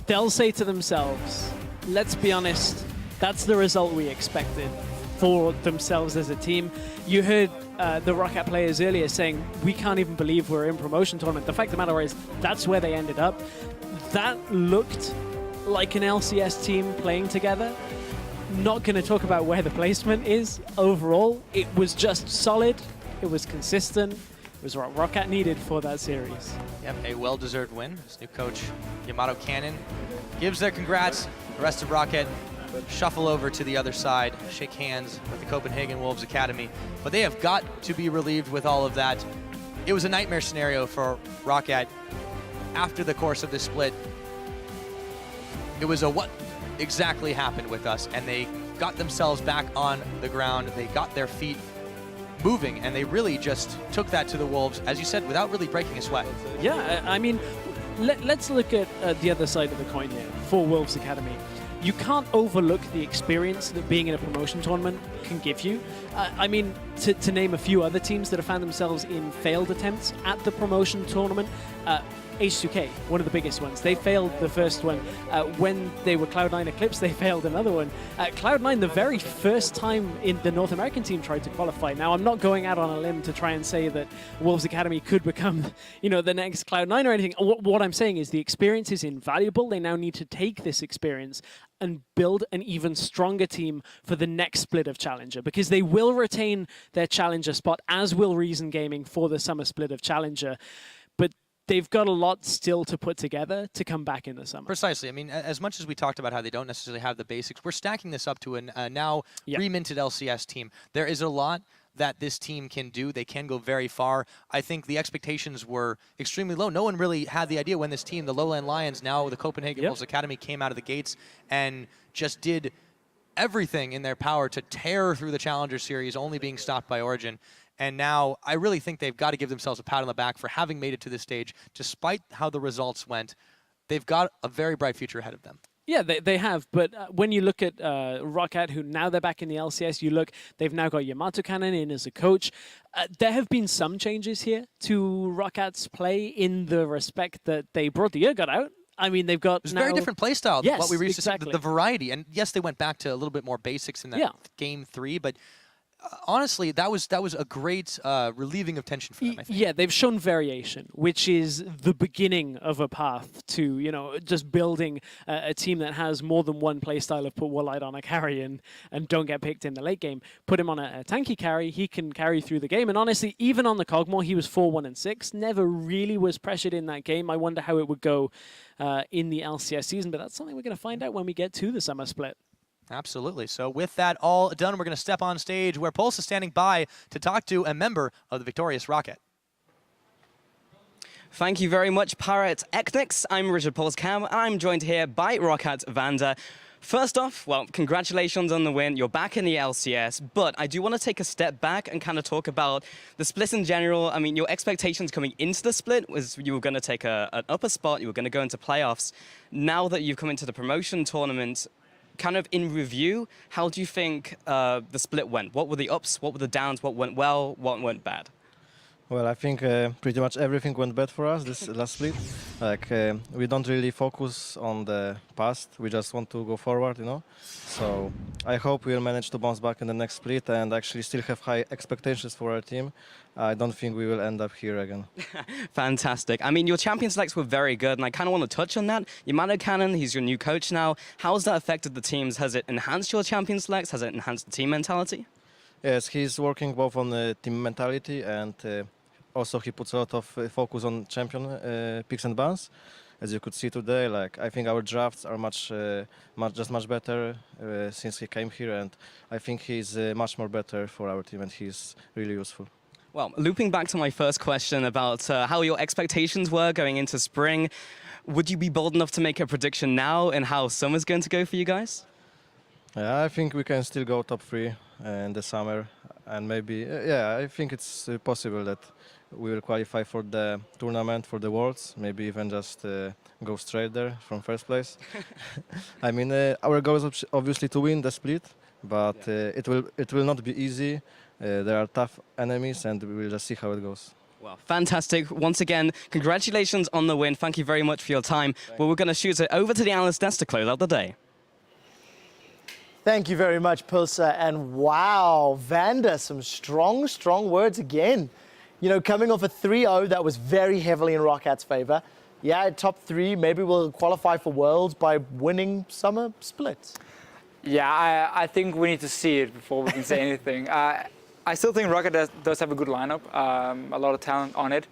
They'll say to themselves, let's be honest, that's the result we expected for themselves as a team. You heard the ROCCAT players earlier saying, we can't even believe we're in promotion tournament. The fact of the matter is, that's where they ended up. That looked like an LCS team playing together. not going to talk about where the placement is overall. It was just solid. It was consistent. It was what ROCCAT needed for that series. Yep, a well-deserved win. This new coach, Yamato Cannon, gives their congrats. The rest of ROCCAT shuffle over to the other side, shake hands with the Copenhagen Wolves Academy. But they have got to be relieved with all of that. It was a nightmare scenario for ROCCAT after the course of this split. It was a what exactly happened with us, and they got themselves back on the ground. They got their feet moving, and they really just took that to the Wolves, as you said, without really breaking a sweat. Yeah, I mean, let's look at the other side of the coin here for Wolves Academy. You can't overlook the experience that being in a promotion tournament can give you. I mean, to name a few other teams that have found themselves in failed attempts at the promotion tournament, H2K, one of the biggest ones. They failed the first one. When they were Cloud9 Eclipse, they failed another one. Cloud9, the very first time in the North American team, tried to qualify. Now, I'm not going out on a limb to try and say that Wolves Academy could become, you know, the next Cloud9 or anything. What I'm saying is the experience is invaluable. They now need to take this experience and build an even stronger team for the next split of Challenger, because they will retain their Challenger spot, as will Reason Gaming for the summer split of Challenger. But they've got a lot still to put together to come back in the summer. Precisely. I mean, as much as we talked about how they don't necessarily have the basics, we're stacking this up to a now reminted LCS team. There is a lot that this team can do. They can go very far. I think the expectations were extremely low. No one really had the idea when this team, the Lowland Lions, now the Copenhagen Wolves Academy, came out of the gates and just did everything in their power to tear through the Challenger Series, only being stopped by Origin. And now I really think they've got to give themselves a pat on the back for having made it to this stage. Despite how the results went, they've got a very bright future ahead of them. Yeah, they have, but when you look at ROCCAT, who now they're back in the LCS, they've now got Yamato Cannon in as a coach. There have been some changes here to ROCCAT's play in the respect that they brought the Urgot out. I mean, they've got It's a very different play style than what we were used to see, the variety. And yes, they went back to a little bit more basics in that game 3, but honestly, that was a great relieving of tension for them, I think. Yeah, they've shown variation, which is the beginning of a path to, you know, just building a team that has more than one playstyle of put Woolite on a carry and don't get picked in the late game. Put him on a tanky carry, he can carry through the game. And honestly, even on the Cogmore, he was 4-1-6, never really was pressured in that game. I wonder how it would go in the LCS season, but that's something we're going to find out when we get to the summer split. Absolutely. So with that all done, we're going to step on stage where Pulse is standing by to talk to a member of the victorious ROCCAT. Thank you very much, Parrot Eknix. I'm Richard Polscam, and I'm joined here by ROCCAT Vanda. First off, well, congratulations on the win. You're back in the LCS, but I do want to take a step back and kind of talk about the split in general. I mean, your expectations coming into the split was you were going to take an upper spot, you were going to go into playoffs. Now that you've come into the promotion tournament, kind of in review, how do you think the split went? What were the ups, what were the downs, what went well, what went bad? Well, I think pretty much everything went bad for us this last split. Like, we don't really focus on the past, we just want to go forward, you know. So I hope we'll manage to bounce back in the next split and actually still have high expectations for our team. I don't think we will end up here again. Fantastic. I mean, your champion selects were very good, and I kind of want to touch on that. Yamato Cannon, he's your new coach now. How has that affected the teams? Has it enhanced your champion selects? Has it enhanced the team mentality? Yes, he's working both on the team mentality and also he puts a lot of focus on champion picks and bans. As you could see today, like I think our drafts are much better since he came here, and I think he's much more better for our team, and he's really useful. Well, looping back to my first question about how your expectations were going into spring, would you be bold enough to make a prediction now in how summer's going to go for you guys? Yeah, I think we can still go top 3 in the summer, and maybe, yeah, I think it's possible that we will qualify for the tournament, for the Worlds, maybe even just go straight there from first place. I mean, our goal is obviously to win the split, but it will not be easy. There are tough enemies, and we will just see how it goes. Well, fantastic. Once again, congratulations on the win. Thank you very much for your time. Well, we're going to shoot it over to the analyst desk to close out the day. Thank you very much, Pulsar. And wow, Vanda, some strong words again. You know, coming off a 3-0 that was very heavily in ROCCAT's favor. Yeah, top 3, maybe we'll qualify for Worlds by winning summer splits. Yeah, I think we need to see it before we can say anything. I still think ROCCAT does have a good lineup, a lot of talent on it.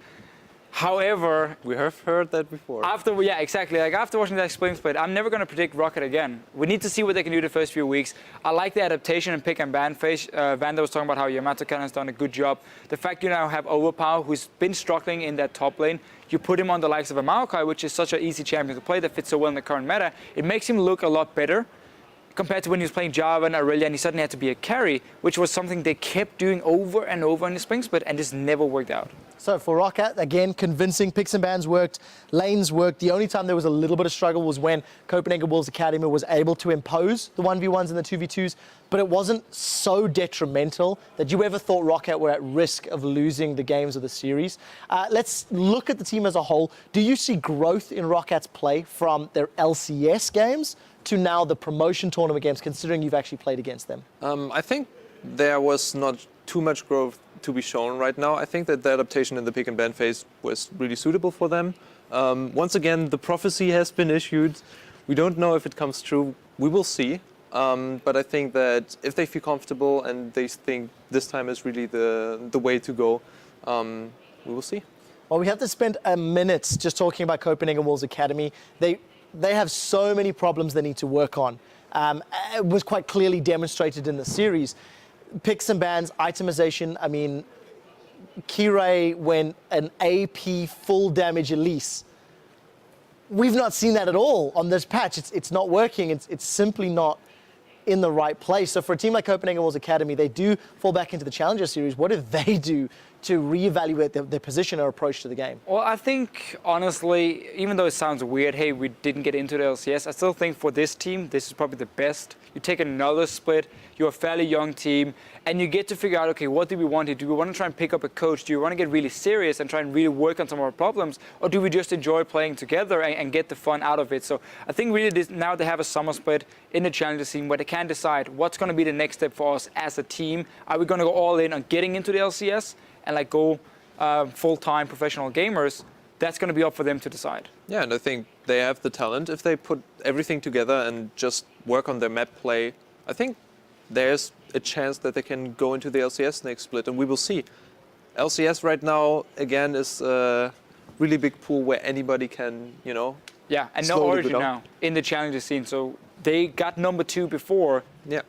However, We have heard that before. after watching that spring split, I'm never going to predict ROCCAT again. We need to see what they can do the first few weeks. I like the adaptation and pick and ban phase. Vanda was talking about how Yamato Kan has done a good job. The fact you now have Overpower, who's been struggling in that top lane, you put him on the likes of a Maokai, which is such an easy champion to play that fits so well in the current meta. It makes him look a lot better compared to when he was playing Java and Aurelia and he suddenly had to be a carry, which was something they kept doing over and over in the spring split and just never worked out. So for ROCCAT, again, convincing picks and bans worked, lanes worked. The only time there was a little bit of struggle was when Copenhagen Wolves Academy was able to impose the 1v1s and the 2v2s, but it wasn't so detrimental that you ever thought ROCCAT were at risk of losing the games of the series. Let's look at the team as a whole. Do you see growth in ROCCAT's play from their LCS games to now the promotion tournament games, considering you've actually played against them? I think there was not too much growth to be shown right now. I think that the adaptation in the pick and ban phase was really suitable for them. Once again, the prophecy has been issued. We don't know if it comes true. We will see. But I think that if they feel comfortable and they think this time is really the way to go, we will see. Well, we have to spend a minute just talking about Copenhagen Wolves Academy. They have so many problems they need to work on. It was quite clearly demonstrated in the series. Picks and bans, itemization. I mean, Kirei went an AP full damage Elise. We've not seen that at all on this patch. It's not working. It's simply not in the right place. So for a team like Copenhagen Wolves Academy, they do fall back into the Challenger Series. What do they do to reevaluate their position or approach to the game? Well, I think, honestly, even though it sounds weird, hey, we didn't get into the LCS, I still think for this team, this is probably the best. You take another split, you're a fairly young team, and you get to figure out, okay, what do we want here? Do we want to try and pick up a coach? Do you want to get really serious and try and really work on some of our problems? Or do we just enjoy playing together and get the fun out of it? So I think really now they have a summer split in the Challenger scene where they can decide what's going to be the next step for us as a team. Are we going to go all in on getting into the LCS and like go full-time professional gamers? That's going to be up for them to decide. Yeah, and I think they have the talent. If they put everything together and just work on their map play, I think there's a chance that they can go into the LCS next split, and we will see. LCS right now, again, is a really big pool where anybody can, you know. Yeah, and no Origin now in the Challenger scene. So they got number 2 before. Yeah.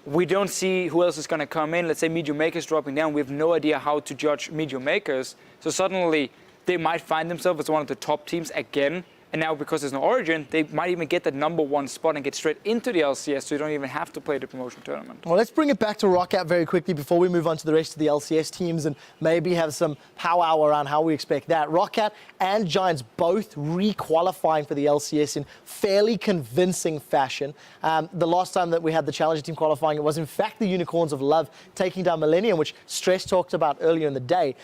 We don't see who else is going to come in. Let's say medium makers dropping down. We have no idea how to judge medium makers. So suddenly they might find themselves as one of the top teams again. And now because there's no Origin, they might even get that number 1 spot and get straight into the LCS, so you don't even have to play the promotion tournament. Well, let's bring it back to ROCCAT very quickly before we move on to the rest of the LCS teams and maybe have some powwow around how we expect that. ROCCAT and Giants both re-qualifying for the LCS in fairly convincing fashion. The last time that we had the Challenger team qualifying, it was in fact the Unicorns of Love taking down Millennium, which Stress talked about earlier in the day.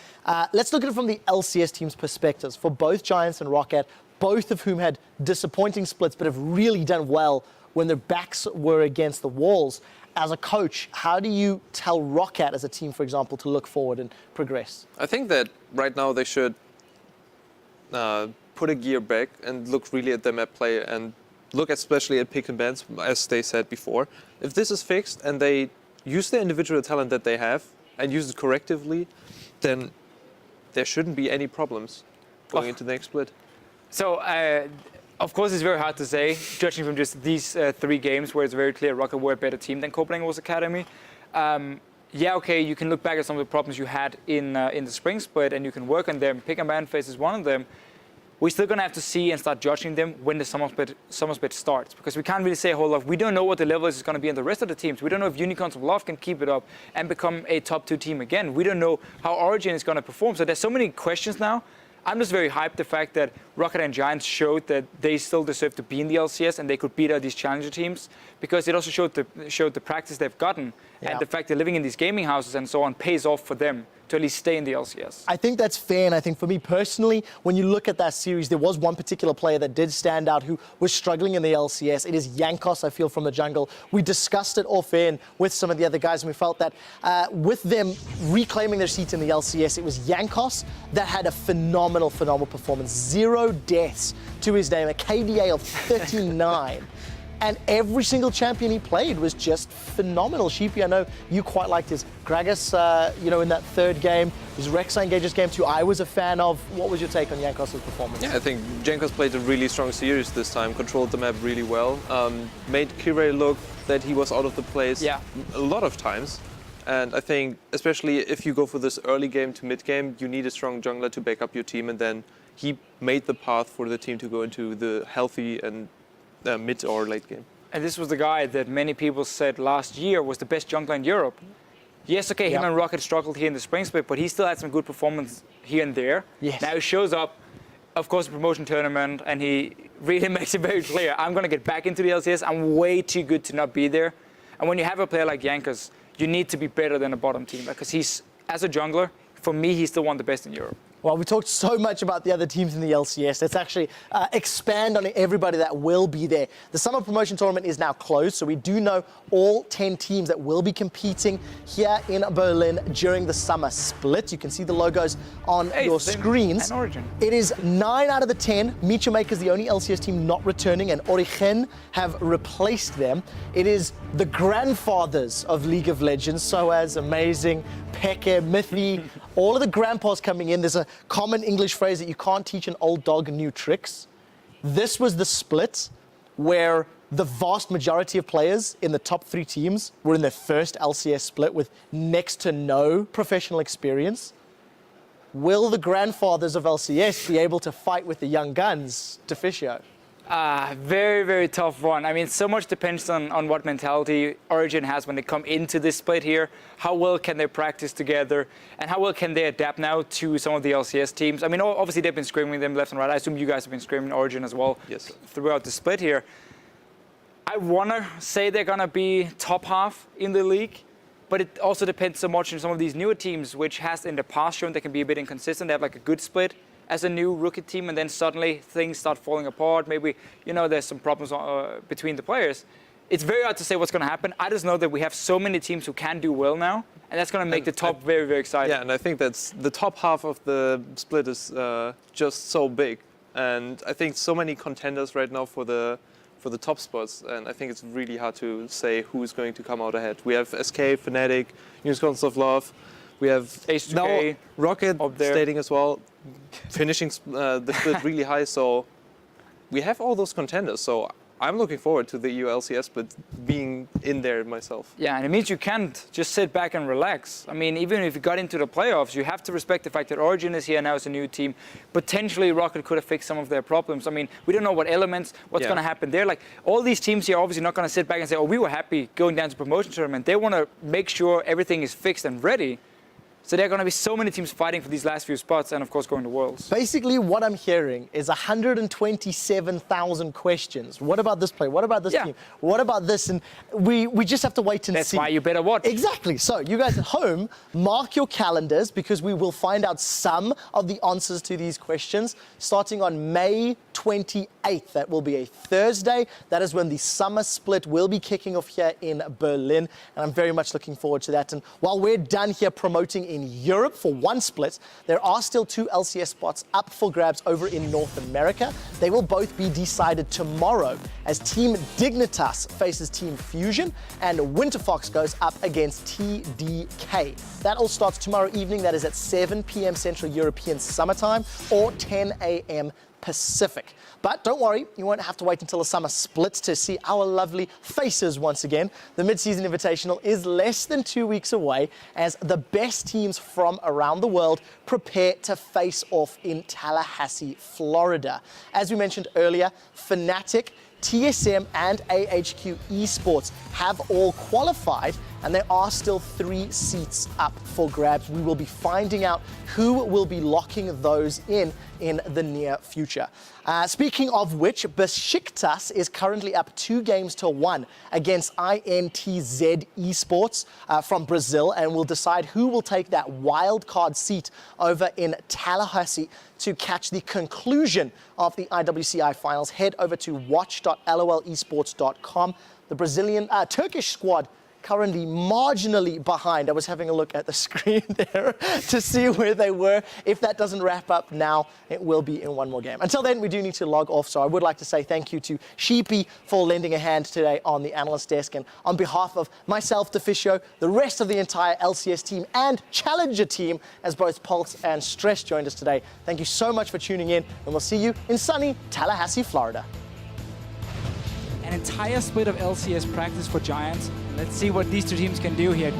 Let's look at it from the LCS team's perspectives for both Giants and ROCCAT, both of whom had disappointing splits but have really done well when their backs were against the walls. As a coach, how do you tell ROCCAT as a team, for example, to look forward and progress? I think that right now they should put a gear back and look really at their map play and look especially at pick and bans, as they said before. If this is fixed and they use the individual talent that they have and use it correctively, then there shouldn't be any problems going into the next split. So, of course, it's very hard to say, judging from just these 3 games where it's very clear ROCCAT were a better team than Copenhagen Wolves Academy. Yeah, okay, you can look back at some of the problems you had in the spring split and you can work on them. Pick and ban phase is one of them. We're still going to have to see and start judging them when the summer split starts, because we can't really say a whole lot. We don't know what the level is going to be in the rest of the teams. We don't know if Unicorns of Love can keep it up and become a top 2 team again. We don't know how Origin is going to perform. So there's so many questions now. I'm just very hyped the fact that ROCCAT and Giants showed that they still deserve to be in the LCS and they could beat out these Challenger teams, because it also showed the practice they've gotten, and the fact they're living in these gaming houses and so on pays off for them to at least stay in the LCS. I think that's fair, and I think for me personally, when you look at that series, there was one particular player that did stand out who was struggling in the LCS. It is Jankos, I feel, from the jungle. We discussed it off air with some of the other guys, and we felt that with them reclaiming their seats in the LCS, it was Jankos that had a phenomenal performance. 0 deaths to his name, a KDA of 39. And every single champion he played was just phenomenal. Sheepy, I know you quite liked his Gragas, in that third game. His Rek'Sai Engager's game too, I was a fan of. What was your take on Jankos' performance? Yeah, I think Jankos played a really strong series this time, controlled the map really well, made Kirei look that he was out of the place a lot of times. And I think, especially if you go for this early game to mid game, you need a strong jungler to back up your team, and then he made the path for the team to go into the healthy and mid or late game. And this was the guy that many people said last year was the best jungler in Europe. Yes, okay, him and ROCCAT struggled here in the spring split, but he still had some good performance here and there. Yes. Now he shows up, of course, the promotion tournament, and he really makes it very clear, I'm going to get back into the LCS. I'm way too good to not be there. And when you have a player like Jankos, you need to be better than a bottom team, because he's, as a jungler, for me, he's still one of the best in Europe. Well, we talked so much about the other teams in the LCS. Let's actually expand on everybody that will be there. The Summer Promotion Tournament is now closed, so we do know all 10 teams that will be competing here in Berlin during the summer split. You can see the logos on your screens. And Origin. It is 9 out of the 10. Meet Your Maker's the only LCS team not returning, and Origen have replaced them. It is the grandfathers of League of Legends, so as Amazing, Peke, Mythy, all of the grandpas coming in. There's a common English phrase that you can't teach an old dog new tricks. This was the split where the vast majority of players in the top 3 teams were in their first LCS split with next to no professional experience. Will the grandfathers of LCS be able to fight with the young guns, Deficio? Very, very tough one. I mean, so much depends on what mentality Origin has when they come into this split here. How well can they practice together? And how well can they adapt now to some of the LCS teams? I mean, obviously they've been screaming them left and right. I assume you guys have been screaming Origin as well throughout the split here. I want to say they're going to be top half in the league, but it also depends so much on some of these newer teams, which has in the past shown they can be a bit inconsistent. They have like a good split as a new rookie team, and then suddenly things start falling apart. Maybe, there's some problems between the players. It's very hard to say what's going to happen. I just know that we have so many teams who can do well now, and that's going to make the top very, very exciting. Yeah, and I think that's the top half of the split is just so big. And I think so many contenders right now for the top spots, and I think it's really hard to say who's going to come out ahead. We have SK, Fnatic, Unicorns of Love. We have now ROCCAT stating as well, finishing the split really high. So we have all those contenders. So I'm looking forward to the EU LCS, but being in there myself. Yeah, and it means you can't just sit back and relax. I mean, even if you got into the playoffs, you have to respect the fact that Origin is here now as a new team. Potentially, ROCCAT could have fixed some of their problems. I mean, we don't know what elements, what's going to happen there. Like, all these teams here are obviously not going to sit back and say, oh, we were happy going down to promotion tournament. They want to make sure everything is fixed and ready. So there are going to be so many teams fighting for these last few spots and, of course, going to Worlds. Basically, what I'm hearing is 127,000 questions. What about this play? What about this team? What about this? And we just have to wait and see. That's why you better watch. Exactly. So you guys at home, mark your calendars, because we will find out some of the answers to these questions starting on May 28th. That will be a Thursday. That is when the summer split will be kicking off here in Berlin. And I'm very much looking forward to that. And while we're done here promoting in Europe for one split, there are still 2 LCS spots up for grabs over in North America. They will both be decided tomorrow as Team Dignitas faces Team Fusion and Winterfox goes up against TDK. That all starts tomorrow evening. That is at 7 p.m. Central European Summertime or 10 a.m. Pacific. But don't worry, you won't have to wait until the summer splits to see our lovely faces once again. The Mid-Season Invitational is less than 2 weeks away as the best teams from around the world prepare to face off in Tallahassee, Florida. As we mentioned earlier, Fnatic, TSM and AHQ Esports have all qualified, and there are still 3 seats up for grabs. We will be finding out who will be locking those in the near future. Speaking of which, Besiktas is currently up 2-1 against INTZ Esports from Brazil, and will decide who will take that wild card seat over in Tallahassee to catch the conclusion of the IWCI finals. Head over to watch.lolesports.com. The Brazilian, Turkish squad currently marginally behind. I was having a look at the screen there to see where they were. If that doesn't wrap up now, it will be in one more game. Until then, we do need to log off. So I would like to say thank you to Sheepy for lending a hand today on the analyst desk. And on behalf of myself, Deficio, the rest of the entire LCS team and Challenger team, as both Pulse and Stress joined us today, thank you so much for tuning in. And we'll see you in sunny Tallahassee, Florida. An entire split of LCS practice for Giants. Let's see what these two teams can do here.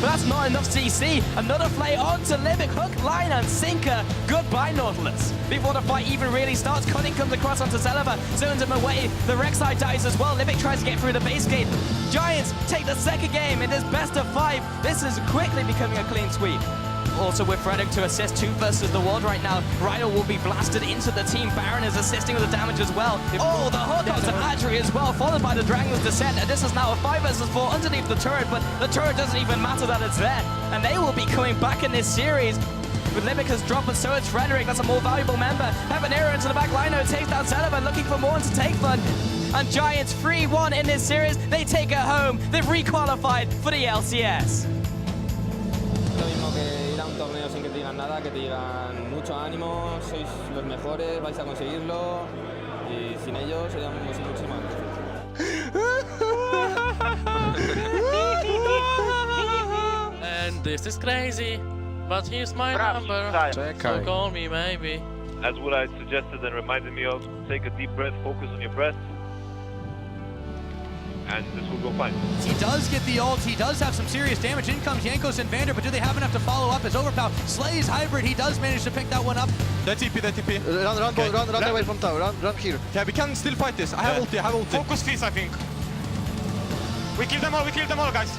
But that's not enough CC. Another play on to Limit. Hook, line, and sinker. Goodbye, Nautilus. Before the fight even really starts, Cunning comes across onto Zeleva. Zones him away. The Rek'Sai dies as well. Limit tries to get through the base gate. Giants take the second game in this best of 5. This is quickly becoming a clean sweep. Also with Frederick to assist 2 versus the world right now. Riot will be blasted into the team. Baron is assisting with the damage as well. Oh, the hook onto Adri as well, followed by the Dragon's Descent. And this is now a 5 versus 4 underneath the turret, but the turret doesn't even matter that it's there. And they will be coming back in this series. With Limicus drop, but so is Frederick. That's a more valuable member. Habanero into the back line, now takes down Zeleva, looking for more to take fun. And Giants 3-1 in this series. They take it home. They've re-qualified for the LCS. Lo mismo que ir a un torneo sin que te digan nada, que te digan mucho ánimo, sois los mejores, vais a conseguirlo y sin ellos seríamos muchísimo antes. And this is crazy, but here's my number, so call me maybe. As what I suggested and reminded me of, take a deep breath, focus on your breath, and this will go fine. He does get the ult, he does have some serious damage. In comes Jankos and Vander, but do they have enough to follow up as Overpower slays Hybrid? He does manage to pick that one up. That TP. Run away from tower, run here. Yeah, we can still fight this. I have ulti, Focus please, I think. We kill them all, guys.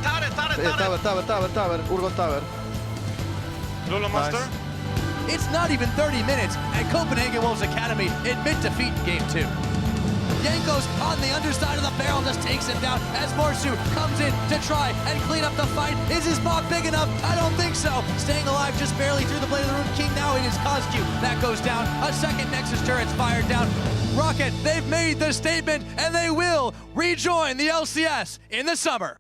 Tower, Urgot tower. Lolo Master. It's not even 30 minutes, and Copenhagen Wolves Academy admit defeat in Game 2. Jankos on the underside of the barrel just takes him down as Morsu comes in to try and clean up the fight. Is his mob big enough? I don't think so. Staying alive just barely through the blade of the Rune King now in his costume. That goes down. A second Nexus turret's fired down. ROCCAT, they've made the statement, and they will rejoin the LCS in the summer.